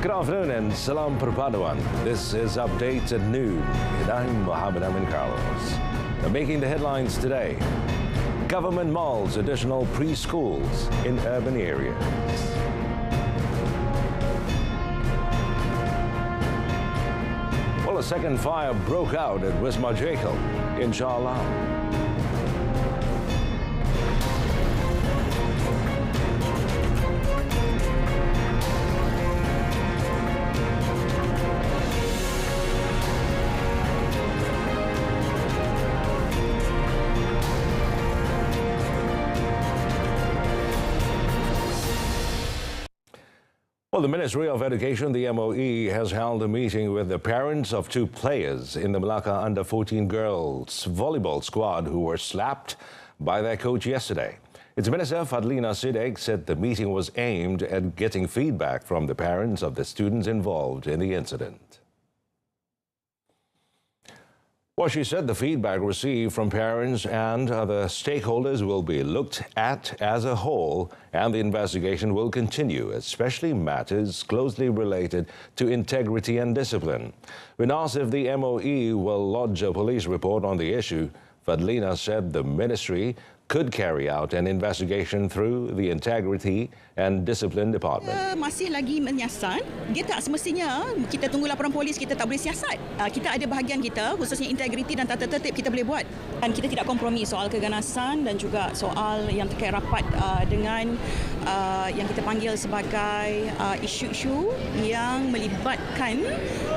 Good afternoon and salam perpaduan. This is Updates at Noon. And I'm Mohammed Amin Carlos. Now, making the headlines today, government malls additional preschools in urban areas. Well, a second fire broke out at Wisma Jacob, inshallah. Well, the Ministry of Education, the MOE, has held a meeting with the parents of two players in the Melaka under-14 girls volleyball squad who were slapped by their coach yesterday. Its Minister Fadlina Siddiq said the meeting was aimed at getting feedback from the parents of the students involved in the incident. Well, she said the feedback received from parents and other stakeholders will be looked at as a whole, and the investigation will continue, especially matters closely related to integrity and discipline. When asked if the MOE will lodge a police report on the issue, Fadlina said the ministry could carry out an investigation through the Integrity and Discipline Department. Masih lagi menyiasat, dia tak semestinya kita tunggu laporan polis, kita tak boleh siasat. Kita ada bahagian kita, khususnya integriti dan tata tertib kita boleh buat. Dan kita tidak kompromi soal keganasan dan juga soal yang terkait rapat dengan yang kita panggil sebagai isu-isu yang melibatkan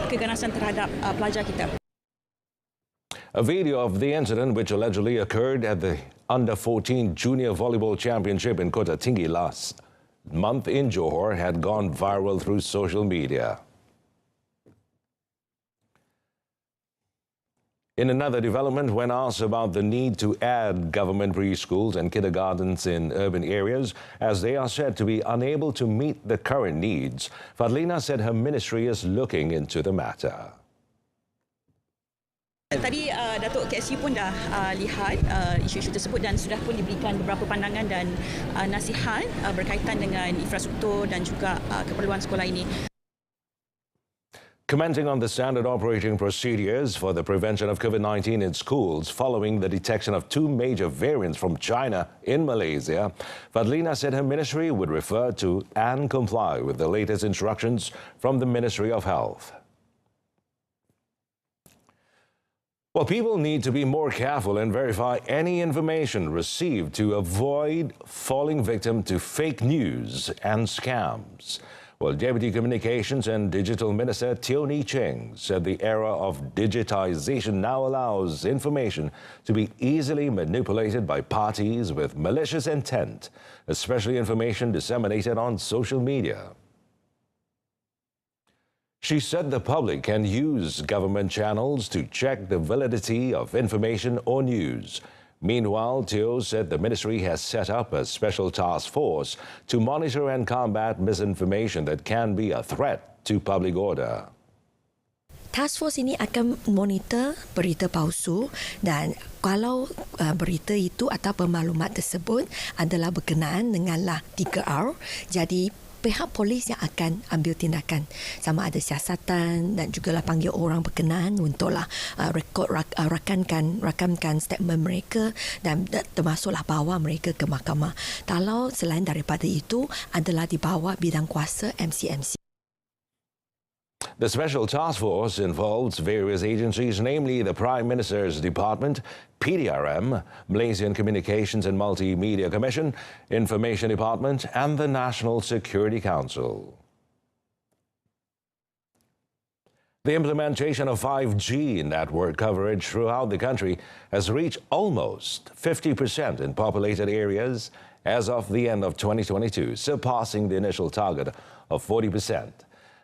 keganasan terhadap pelajar kita. A video of the incident, which allegedly occurred at the Under-14 Junior Volleyball Championship in Kota Tinggi last month in Johor, had gone viral through social media. In another development, when asked about the need to add government preschools and kindergartens in urban areas, as they are said to be unable to meet the current needs, Fadlina said her ministry is looking into the matter. Tadi Datuk KSU pun dah lihat isu-isu tersebut dan sudah pun diberikan beberapa pandangan dan nasihat berkaitan dengan infrastruktur dan juga keperluan sekolah ini. Commenting on the standard operating procedures for the prevention of COVID-19 in schools following the detection of two major variants from China in Malaysia, Fadlina said her ministry would refer to and comply with the latest instructions from the Ministry of Health. Well, people need to be more careful and verify any information received to avoid falling victim to fake news and scams. Well, Deputy Communications and Digital Minister Teo Ni Cheng said the era of digitization now allows information to be easily manipulated by parties with malicious intent, especially information disseminated on social media. She said the public can use government channels to check the validity of information or news. Meanwhile, Teo said the ministry has set up a special task force to monitor and combat misinformation that can be a threat to public order. Task Force ini akan monitor berita palsu dan kalau berita itu atau maklumat tersebut adalah berkenaan denganlah 3R, jadi pihak polis yang akan ambil tindakan, sama ada siasatan dan juga panggil orang berkenaan untuklah rakamkan statement mereka dan termasuklah bawa mereka ke mahkamah. Kalau selain daripada itu adalah di bawah bidang kuasa MCMC. The special task force involves various agencies, namely the Prime Minister's Department, PDRM, Malaysian Communications and Multimedia Commission, Information Department, and the National Security Council. The implementation of 5G network coverage throughout the country has reached almost 50% in populated areas as of the end of 2022, surpassing the initial target of 40%.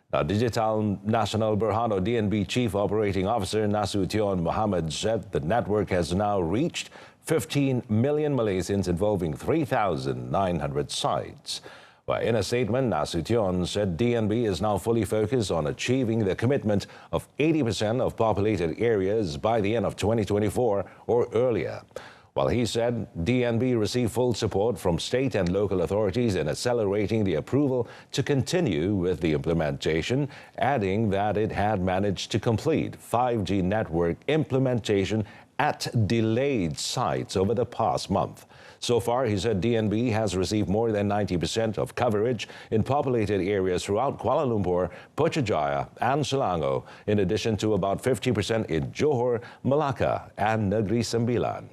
Now, Digital Nasional Berhad DNB Chief Operating Officer Nasution Muhammad said the network has now reached 15 million Malaysians involving 3,900 sites. Well, in a statement, Nasution said DNB is now fully focused on achieving the commitment of 80% of populated areas by the end of 2024 or earlier. While he said DNB received full support from state and local authorities in accelerating the approval to continue with the implementation, adding that it had managed to complete 5G network implementation at delayed sites over the past month. So far, he said DNB has received more than 90% of coverage in populated areas throughout Kuala Lumpur, Putrajaya and Selangor, in addition to about 50% in Johor, Melaka and Negeri Sembilan.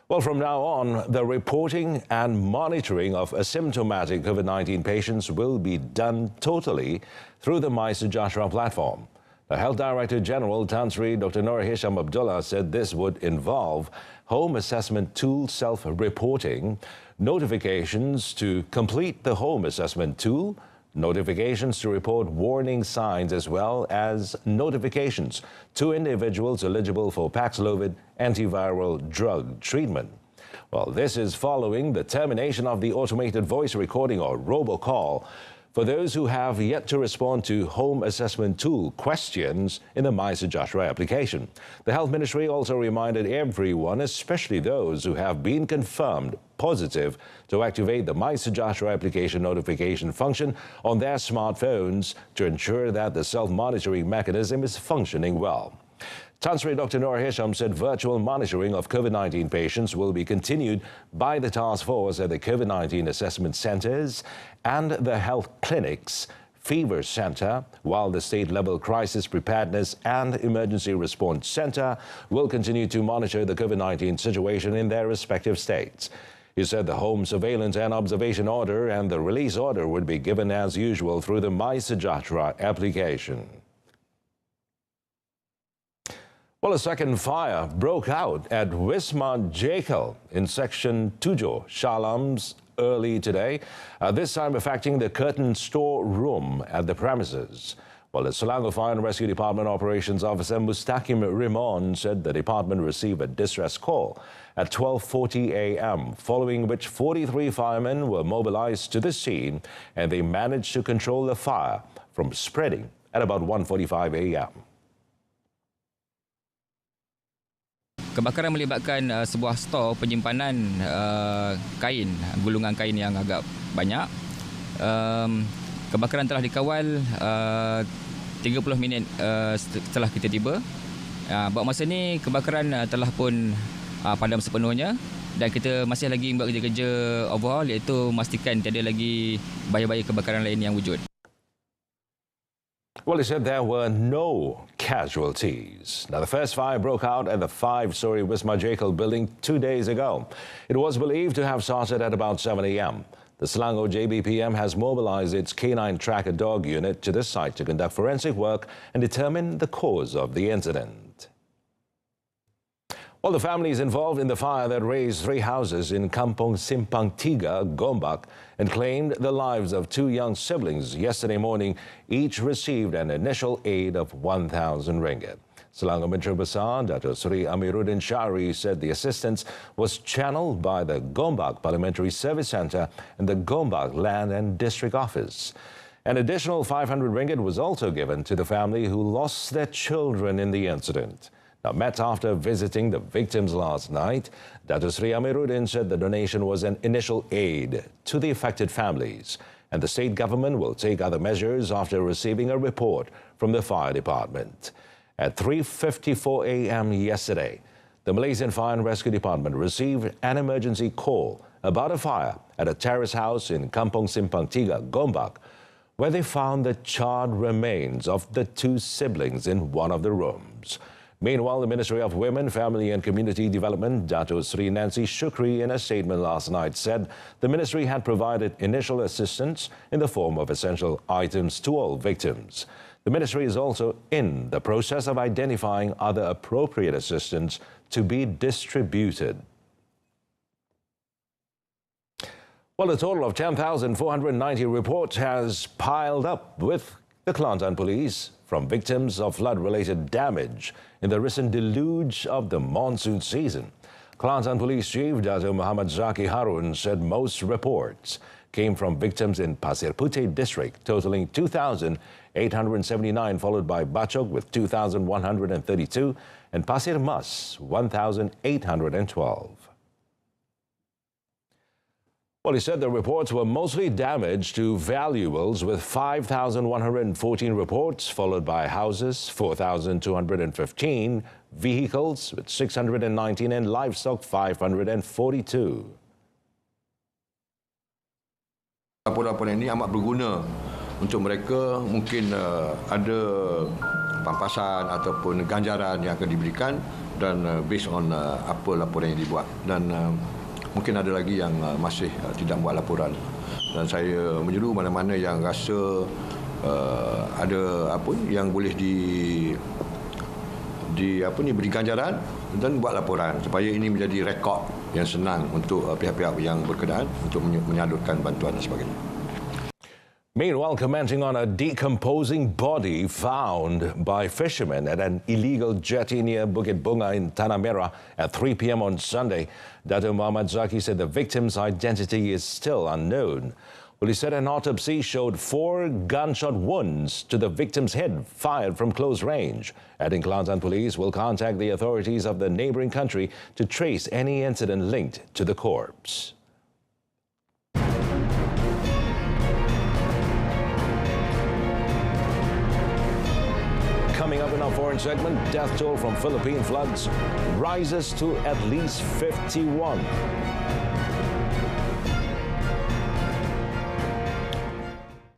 Well, from now on, the reporting and monitoring of asymptomatic COVID-19 patients will be done totally through the MySejahtera platform. The Health Director General, Tan Sri Dr. Nur Hisham Abdullah, said this would involve home assessment tool self-reporting, notifications to complete the home assessment tool, notifications to report warning signs, as well as notifications to individuals eligible for Paxlovid antiviral drug treatment. Well, this is following the termination of the automated voice recording or robocall for those who have yet to respond to home assessment tool questions in the MySejahtera application. The Health Ministry also reminded everyone, especially those who have been confirmed positive, to activate the MySejahtera application notification function on their smartphones to ensure that the self-monitoring mechanism is functioning well. Tan Sri Dr. Nur Hisham said virtual monitoring of COVID-19 patients will be continued by the task force at the COVID-19 assessment centres and the health clinics, fever centre, while the state-level crisis preparedness and emergency response centre will continue to monitor the COVID-19 situation in their respective states. He said the home surveillance and observation order and the release order would be given as usual through the MySejahtera application. Well, a second fire broke out at Wisma Jekyll in Section 7, Shah Alams early today, this time affecting the curtain store room at the premises. Well, the Selangor Fire and Rescue Department Operations Officer Mustaqim Rimon said the department received a distress call at 12:40 a.m., following which 43 firemen were mobilized to the scene and they managed to control the fire from spreading at about 1:45 a.m. Kebakaran melibatkan sebuah stor penyimpanan kain, gulungan kain yang agak banyak. Kebakaran telah dikawal 30 minit setelah kita tiba. Buat masa ini kebakaran telah pun padam sepenuhnya dan kita masih lagi buat kerja-kerja overhaul, iaitu memastikan tiada lagi bahaya-bahaya kebakaran lain yang wujud. Well, he said there were no casualties. Now, the first fire broke out at the 5-story Wisma Jekyll building 2 days ago. It was believed to have started at about 7 a.m. The Selangor JBPM has mobilized its canine tracker dog unit to the site to conduct forensic work and determine the cause of the incident. Well, the families involved in the fire that razed 3 houses in Kampung Simpang 3, Gombak, and claimed the lives of 2 young siblings yesterday morning each received an initial aid of 1,000 ringgit. Selangor Menteri Besar Dato' Sri Amiruddin Syari said the assistance was channeled by the Gombak Parliamentary Service Centre and the Gombak Land and District Office. An additional 500 ringgit was also given to the family who lost their children in the incident. Now, met after visiting the victims last night, Dato' Sri Amiruddin said the donation was an initial aid to the affected families, and the state government will take other measures after receiving a report from the fire department. At 3:54 a.m. yesterday, the Malaysian Fire and Rescue Department received an emergency call about a fire at a terrace house in Kampung Simpang 3, Gombak, where they found the charred remains of the 2 siblings in one of the rooms. Meanwhile, the Ministry of Women, Family and Community Development, Dato' Sri Nancy Shukri, in a statement last night said the ministry had provided initial assistance in the form of essential items to all victims. The ministry is also in the process of identifying other appropriate assistance to be distributed. Well, a total of 10,490 reports has piled up with the Kelantan Police from victims of flood-related damage in the recent deluge of the monsoon season. Kelantan Police Chief Dato' Muhammad Zaki Harun said most reports came from victims in Pasir Putih district, totaling 2,879, followed by Bachok with 2,132 and Pasir Mas 1,812. Well, he said the reports were mostly damage to valuables, with 5,114 reports, followed by houses, 4,215, vehicles with 619 and livestock 542. Laporan-laporan ini amat berguna untuk mereka. Mungkin ada pampasan ataupun ganjaran yang akan diberikan dan based on apa laporan yang dibuat, dan mungkin ada lagi yang masih tidak buat laporan, dan saya menyeru mana-mana yang rasa ada apa yang boleh beri ganjaran dan buat laporan supaya ini menjadi rekod yang senang untuk pihak-pihak yang berkenaan untuk menyalurkan bantuan dan sebagainya. Meanwhile, commenting on a decomposing body found by fishermen at an illegal jetty near Bukit Bunga in Tanah Merah at 3 p.m. on Sunday, Dato' Muhammad Zaki said the victim's identity is still unknown. Well, he said an autopsy showed 4 gunshot wounds to the victim's head fired from close range. Adding, Kelantan police will contact the authorities of the neighboring country to trace any incident linked to the corpse. Coming up in our foreign segment, death toll from Philippine floods rises to at least 51.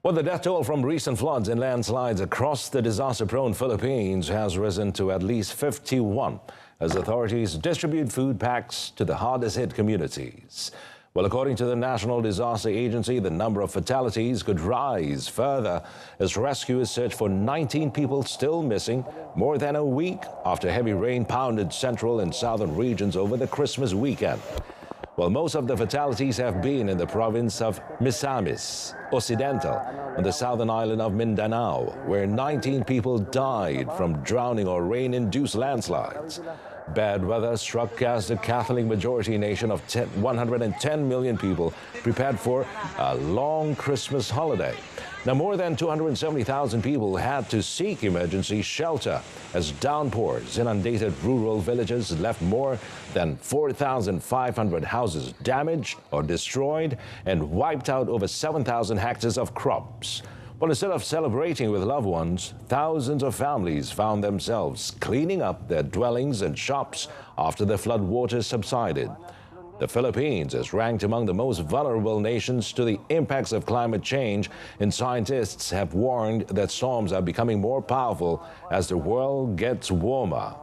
Well, the death toll from recent floods and landslides across the disaster-prone Philippines has risen to at least 51 as authorities distribute food packs to the hardest-hit communities. Well, according to the National Disaster Agency, the number of fatalities could rise further as rescuers search for 19 people still missing more than a week after heavy rain pounded central and southern regions over the Christmas weekend. Well, most of the fatalities have been in the province of Misamis Occidental on the southern island of Mindanao, where 19 people died from drowning or rain-induced landslides. Bad weather struck as the Catholic majority nation of 110 million people prepared for a long Christmas holiday. Now, more than 270,000 people had to seek emergency shelter as downpours inundated rural villages, left more than 4,500 houses damaged or destroyed, and wiped out over 7,000 hectares of crops. Well, instead of celebrating with loved ones, thousands of families found themselves cleaning up their dwellings and shops after the flood waters subsided. The Philippines is ranked among the most vulnerable nations to the impacts of climate change, and scientists have warned that storms are becoming more powerful as the world gets warmer.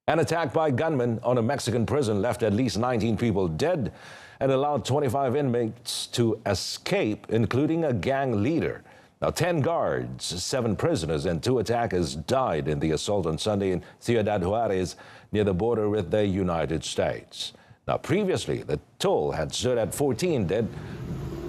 An attack by gunmen on a Mexican prison left at least 19 people dead and allowed 25 inmates to escape, including a gang leader. Now, 10 guards, 7 prisoners, and 2 attackers died in the assault on Sunday in Ciudad Juarez, near the border with the United States. Now, previously, the toll had stood at 14 dead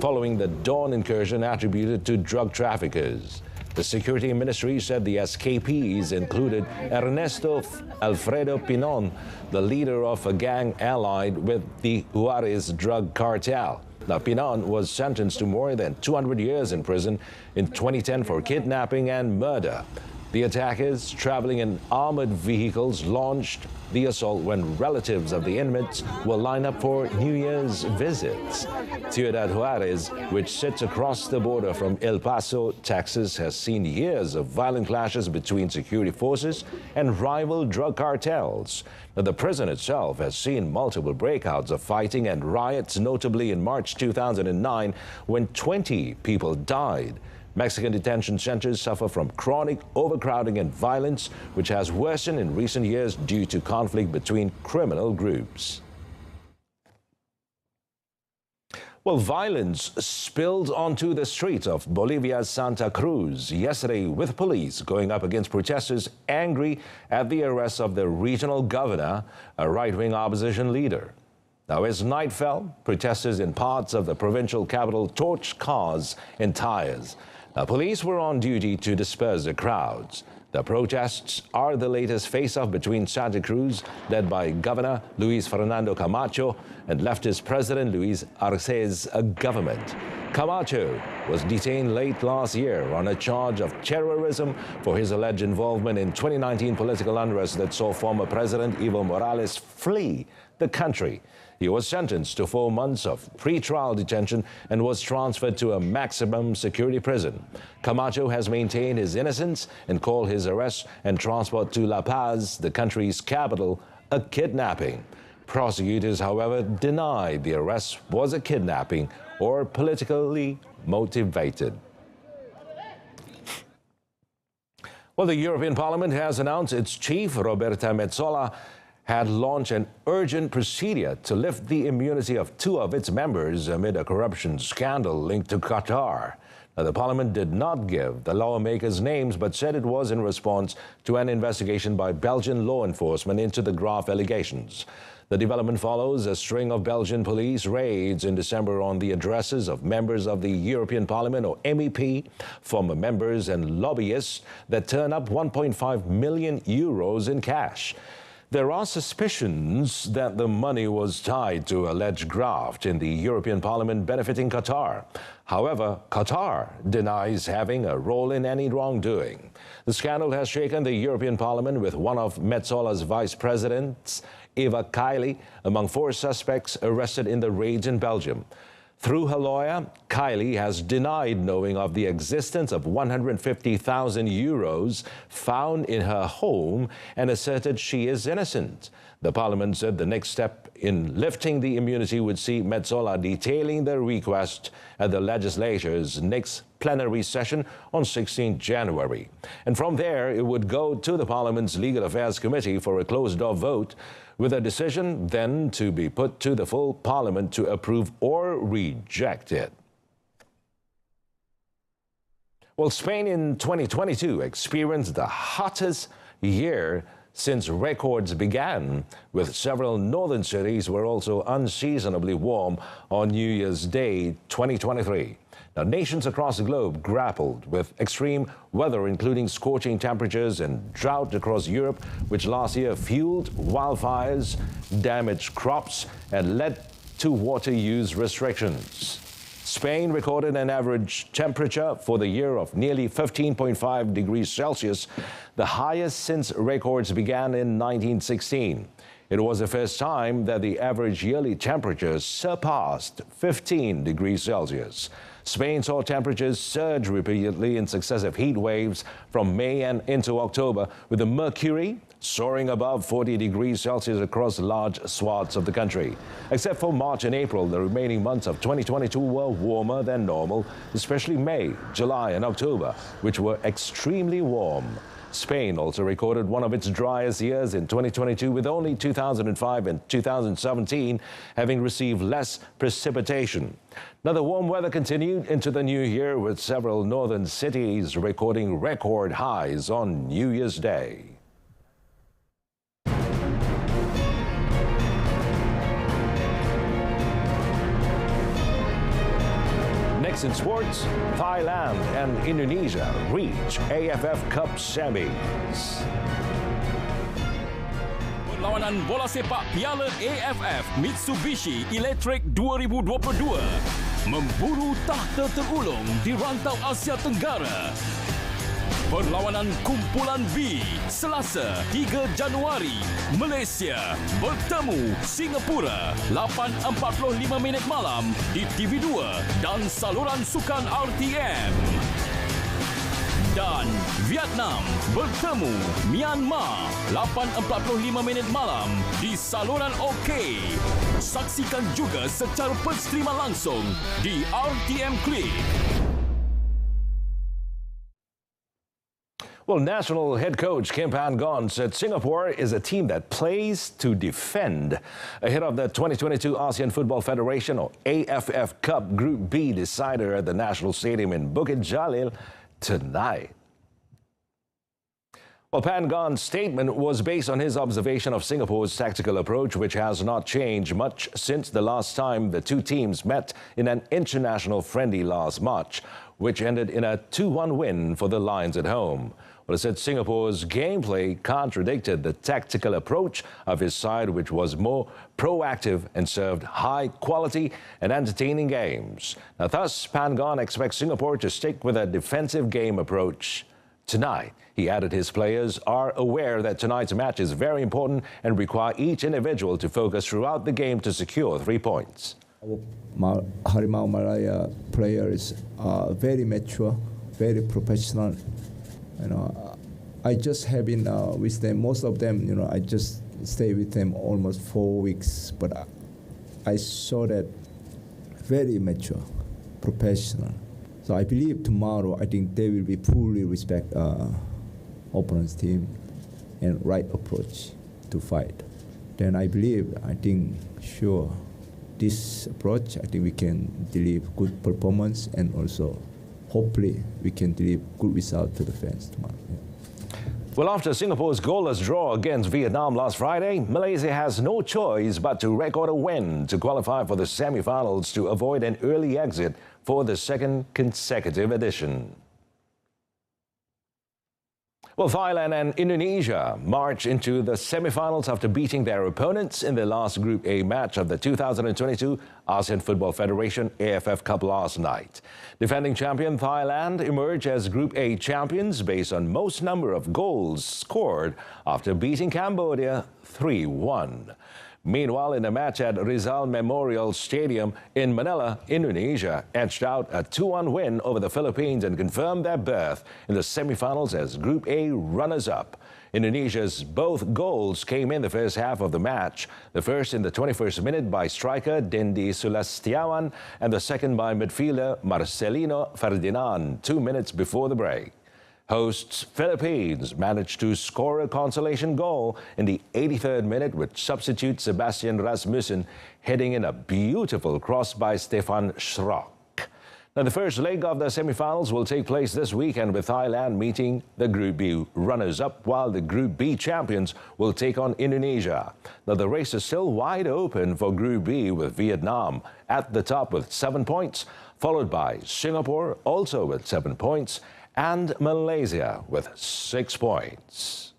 following the dawn incursion attributed to drug traffickers. The Security Ministry said the escapees included Ernesto Alfredo Pinon, the leader of a gang allied with the Juarez drug cartel. Now, Pinon was sentenced to more than 200 years in prison in 2010 for kidnapping and murder. The attackers, traveling in armored vehicles, launched the assault when relatives of the inmates were lined up for New Year's visits. Ciudad Juarez, which sits across the border from El Paso, Texas, has seen years of violent clashes between security forces and rival drug cartels. Now, the prison itself has seen multiple breakouts of fighting and riots, notably in March 2009, when 20 people died. Mexican detention centers suffer from chronic overcrowding and violence, which has worsened in recent years due to conflict between criminal groups. Well, violence spilled onto the streets of Bolivia's Santa Cruz yesterday, with police going up against protesters angry at the arrest of the regional governor, a right-wing opposition leader. Now, as night fell, protesters in parts of the provincial capital torched cars and tires. Now, police were on duty to disperse the crowds. The protests are the latest face-off between Santa Cruz, led by Governor Luis Fernando Camacho, and leftist President Luis Arce's government. Camacho was detained late last year on a charge of terrorism for his alleged involvement in 2019 political unrest that saw former President Evo Morales flee the country. He was sentenced to 4 months of pre-trial detention and was transferred to a maximum security prison. Camacho has maintained his innocence and called his arrest and transport to La Paz, the country's capital, a kidnapping. Prosecutors, however, denied the arrest was a kidnapping or politically motivated. Well, the European Parliament has announced its chief, Roberta Metsola, had launched an urgent procedure to lift the immunity of 2 of its members amid a corruption scandal linked to Qatar. Now, the Parliament did not give the lawmakers' names, but said it was in response to an investigation by Belgian law enforcement into the grave allegations. The development follows a string of Belgian police raids in December on the addresses of members of the European Parliament, or MEP, former members and lobbyists that turn up 1.5 million euros in cash. There are suspicions that the money was tied to alleged graft in the European Parliament benefiting Qatar. However, Qatar denies having a role in any wrongdoing. The scandal has shaken the European Parliament, with one of Metsola's vice presidents, Eva Kaili, among 4 suspects arrested in the raids in Belgium. Through her lawyer, Kaili has denied knowing of the existence of 150,000 euros found in her home and asserted she is innocent. The Parliament said the next step in lifting the immunity would see Metsola detailing the request at the legislature's next plenary session on 16 January. And from there, it would go to the Parliament's Legal Affairs Committee for a closed-door vote, with a decision then to be put to the full Parliament to approve or reject it. Well, Spain in 2022 experienced the hottest year since records began, with several northern cities were also unseasonably warm on New Year's Day 2023. Now, nations across the globe grappled with extreme weather, including scorching temperatures and drought across Europe, which last year fueled wildfires, damaged crops, and led to water use restrictions. Spain recorded an average temperature for the year of nearly 15.5 degrees Celsius, the highest since records began in 1916. It was the first time that the average yearly temperature surpassed 15 degrees Celsius. Spain saw temperatures surge repeatedly in successive heat waves from May and into October, with the mercury soaring above 40 degrees Celsius across large swaths of the country. Except for March and April, the remaining months of 2022 were warmer than normal, especially May, July, and October, which were extremely warm. Spain also recorded one of its driest years in 2022, with only 2005 and 2017 having received less precipitation. Now, the warm weather continued into the new year, with several northern cities recording record highs on New Year's Day. Next in sports, Thailand and Indonesia reach AFF Cup semis. Perlawanan bola sepak Piala AFF Mitsubishi Electric 2022 memburu tahta terulung di rantau Asia Tenggara. Perlawanan kumpulan B, Selasa 3 Januari, Malaysia bertemu Singapura 8.45 minit malam di TV2 dan saluran sukan RTM. Dan Vietnam bertemu Myanmar 8.45 minit malam di saluran OK. Saksikan juga secara perstreaman langsung di RTM Klik. Well, national head coach Kim Pan-gon said Singapore is a team that plays to defend ahead of the 2022 ASEAN Football Federation, or AFF Cup Group B decider at the National Stadium in Bukit Jalil tonight. Well, Pan-gon's statement was based on his observation of Singapore's tactical approach, which has not changed much since the last time the two teams met in an international friendly last March, which ended in a 2-1 win for the Lions at home. Well, it said Singapore's gameplay contradicted the tactical approach of his side, which was more proactive and served high-quality and entertaining games. Now, thus, Pangon expects Singapore to stick with a defensive game approach tonight. He added his players are aware that tonight's match is very important and require each individual to focus throughout the game to secure 3 points. Harimau Malaya players are very mature, very professional. I just have been with them. Most of them, I just stay with them almost 4 weeks. But I saw that very mature, professional. So I believe tomorrow, I think they will be fully respect opponent's team and right approach to fight. Then I think, sure, this approach, I think we can deliver good performance and also hopefully we can deliver good result to the fans tomorrow. Yeah. Well, after Singapore's goalless draw against Vietnam last Friday, Malaysia has no choice but to record a win to qualify for the semi-finals to avoid an early exit for the second consecutive edition. Well, Thailand and Indonesia march into the semi-finals after beating their opponents in the last Group A match of the 2022 ASEAN Football Federation AFF Cup last night. Defending champion Thailand emerged as Group A champions based on most number of goals scored after beating Cambodia 3-1. Meanwhile, in a match at Rizal Memorial Stadium in Manila, Indonesia edged out a 2-1 win over the Philippines and confirmed their berth in the semi-finals as Group A runners-up. Indonesia's both goals came in the first half of the match, the first in the 21st minute by striker Dendi Sulastyawan and the second by midfielder Marcelino Ferdinand 2 minutes before the break. Hosts Philippines managed to score a consolation goal in the 83rd minute with substitute Sebastian Rasmussen heading in a beautiful cross by Stefan Schrock. Now, the first leg of the semi-finals will take place this weekend with Thailand meeting the Group B runners-up, while the Group B champions will take on Indonesia. Now, the race is still wide open for Group B with Vietnam at the top with 7 points, followed by Singapore also with 7 points, and Malaysia with 6 points.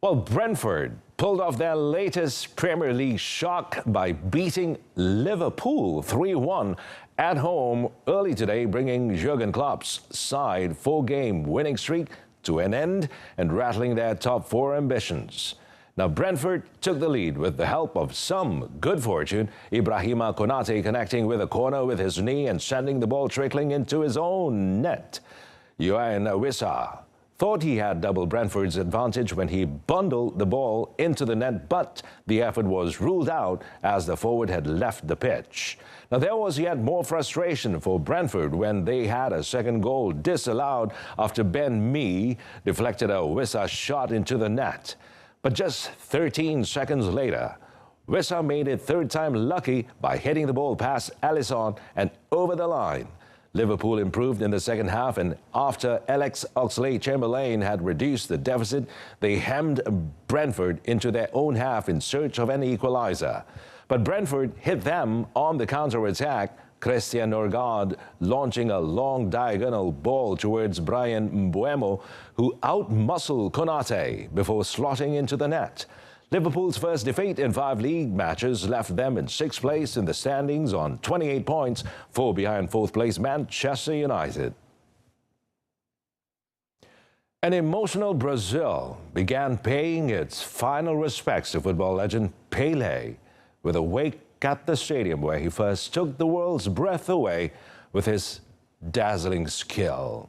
Well, Brentford pulled off their latest Premier League shock by beating Liverpool 3-1 at home early today, bringing Jurgen Klopp's side 4-game winning streak to an end and rattling their top 4 ambitions. Now, Brentford took the lead with the help of some good fortune, Ibrahima Konate connecting with a corner with his knee and sending the ball trickling into his own net. Yohan Wissa thought he had double Brentford's advantage when he bundled the ball into the net, but the effort was ruled out as the forward had left the pitch. Now, there was yet more frustration for Brentford when they had a second goal disallowed after Ben Mee deflected a Wissa shot into the net. But just 13 seconds later, Wissa made it third time lucky by hitting the ball past Alisson and over the line. Liverpool improved in the second half, and after Alex Oxlade-Chamberlain had reduced the deficit, they hemmed Brentford into their own half in search of an equalizer. But Brentford hit them on the counter-attack, Christian Norgard launching a long diagonal ball towards Brian Mbeumo, who outmuscled Konate before slotting into the net. Liverpool's first defeat in 5 league matches left them in 6th place in the standings on 28 points, 4 behind 4th place Manchester United. An emotional Brazil began paying its final respects to football legend Pelé with a wake at the stadium where he first took the world's breath away with his dazzling skill.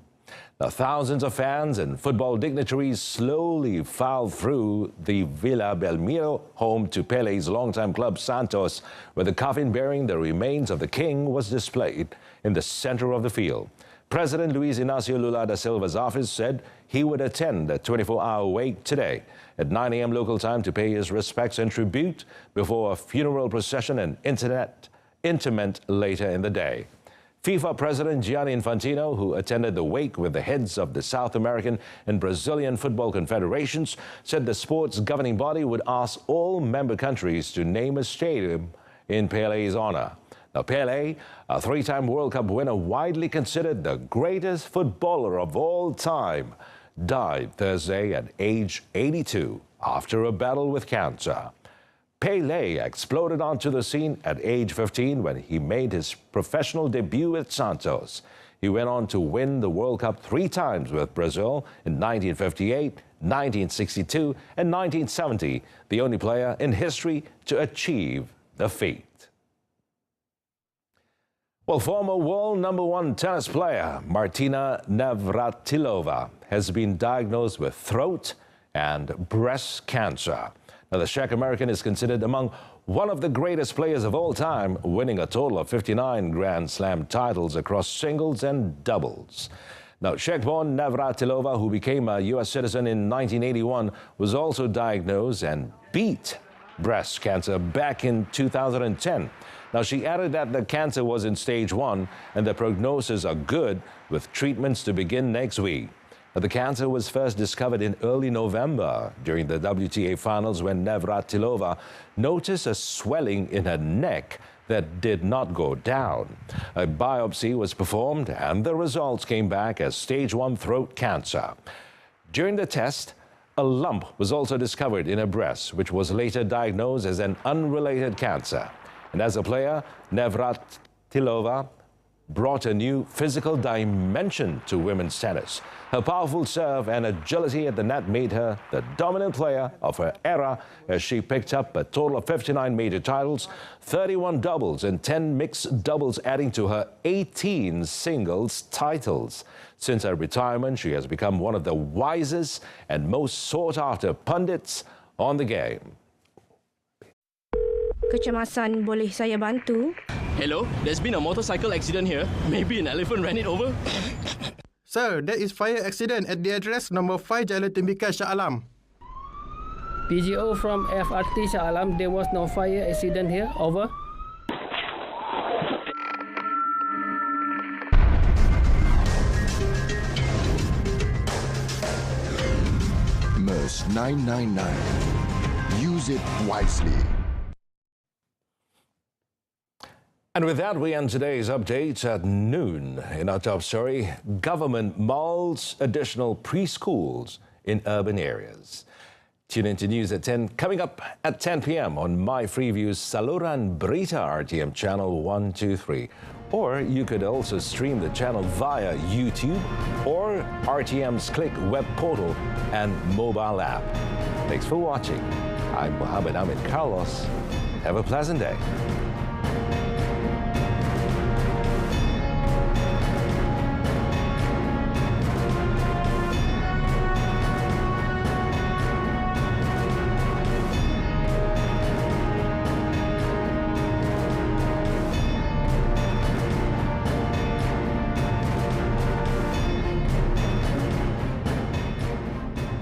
Now, thousands of fans and football dignitaries slowly filed through the Villa Belmiro, home to Pelé's longtime club Santos, where the coffin bearing the remains of the king was displayed in the center of the field. President Luiz Inácio Lula da Silva's office said he would attend the 24-hour wake today at 9 a.m. local time to pay his respects and tribute before a funeral procession and interment later in the day. FIFA President Gianni Infantino, who attended the wake with the heads of the South American and Brazilian football confederations, said the sport's governing body would ask all member countries to name a stadium in Pelé's honor. Now, Pele, a three-time World Cup winner, widely considered the greatest footballer of all time, died Thursday at age 82 after a battle with cancer. Pele exploded onto the scene at age 15 when he made his professional debut at Santos. He went on to win the World Cup 3 times with Brazil in 1958, 1962 and 1970, the only player in history to achieve the feat. Well, former world #1 tennis player Martina Navratilova has been diagnosed with throat and breast cancer. Now, the Czech American is considered among one of the greatest players of all time, winning a total of 59 Grand Slam titles across singles and doubles. Now, Czech-born Navratilova, who became a U.S. citizen in 1981, was also diagnosed and beat breast cancer back in 2010. Now, she added that the cancer was in stage 1 and the prognosis are good, with treatments to begin next week. The cancer was first discovered in early November during the WTA finals when Navratilova noticed a swelling in her neck that did not go down. A biopsy was performed and the results came back as stage 1 throat cancer. During the test, a lump was also discovered in her breast, which was later diagnosed as an unrelated cancer. And as a player, Navratilova brought a new physical dimension to women's tennis. Her powerful serve and agility at the net made her the dominant player of her era as she picked up a total of 59 major titles, 31 doubles and 10 mixed doubles, adding to her 18 singles titles. Since her retirement, she has become one of the wisest and most sought-after pundits on the game. Kecemasan, boleh saya bantu? Hello, there's been a motorcycle accident here. Maybe an elephant ran it over. Sir, there is fire accident at the address number 5 Jalan Timbikan, Shah Alam. PGO from FRT Shah Alam, there was no fire accident here. Over. MERS 999. Use it wisely. And with that, we end today's updates at noon. In our top story, government mulls additional preschools in urban areas. Tune into news at 10, coming up at 10 p.m. on My Freeview's saluran Berita RTM channel 123. Or you could also stream the channel via YouTube or RTM's Click web portal and mobile app. Thanks for watching. I'm Mohammed Amin Carlos. Have a pleasant day.